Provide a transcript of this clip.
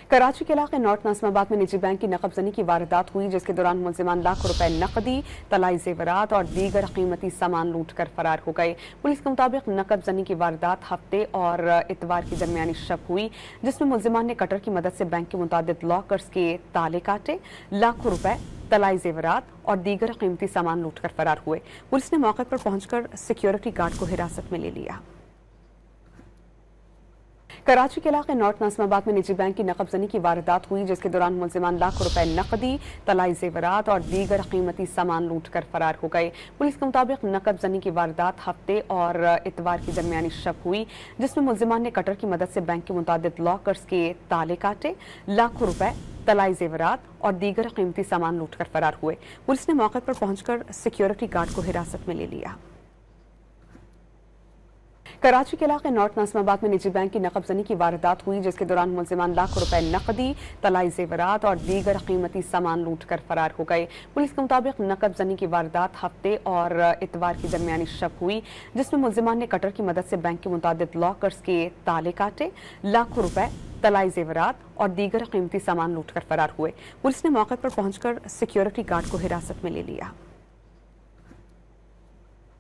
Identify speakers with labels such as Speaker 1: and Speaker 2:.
Speaker 1: कराची के इलाके नॉर्थ नाज़िमाबाद में निजी बैंक की नकबजनी की वारदात हुई, जिसके दौरान मुलजिमान लाखों रुपए नकदी, तलाई जेवरात और दीगर कीमती सामान लूट कर फरार हो गए। पुलिस के मुताबिक नकबजनी की वारदात हफ्ते और इतवार की दरमियानी शब हुई, जिसमें मुलजिमान ने कटर की मदद से बैंक के मुतादिद लॉकर्स के ताले काटे, लाखों रुपए, तलाई जेवरात और दीगर कीमती सामान लूट कर फरार हुए। पुलिस ने मौके पर पहुंचकर सिक्योरिटी गार्ड को हिरासत में ले लिया। कराची के इलाके नॉर्थ नाज़िमाबाद में निजी बैंक की नकबजनी की वारदात हुई, जिसके दौरान मुलजिमान लाखों रुपए नकदी, तलाई जेवरात और दीगर कीमती सामान लूट कर फरार हो गए। पुलिस के मुताबिक नकबजनी की वारदात हफ्ते और इतवार की दरमियानी शब हुई, जिसमें मुलजिमान ने कटर की मदद से बैंक के मुतादिद लॉकर्स के ताले काटे, लाखों रुपए, तलाई जेवरात और दीगर कीमती सामान लूट कर फरार हुए। पुलिस ने मौके पर पहुंचकर सिक्योरिटी गार्ड को हिरासत में ले लिया। कराची के इलाके नॉर्थ नाज़िमाबाद में निजी बैंक की नकबजनी की वारदात हुई, जिसके दौरान मुलजिमान लाखों रुपए नकदी, तलाई जेवरात और दीगर कीमती सामान लूट कर फरार हो गए। पुलिस के मुताबिक नकबजनी की वारदात हफ्ते और इतवार की दरमियानी शब हुई, जिसमें मुलजिमान ने कटर की मदद से बैंक के मुतादिद लॉकर्स के ताले काटे, लाखों रुपए, तलाई जेवरात और दीगर कीमती सामान लूट कर फरार हुए। पुलिस ने मौके पर पहुंचकर सिक्योरिटी गार्ड को हिरासत में ले लिया।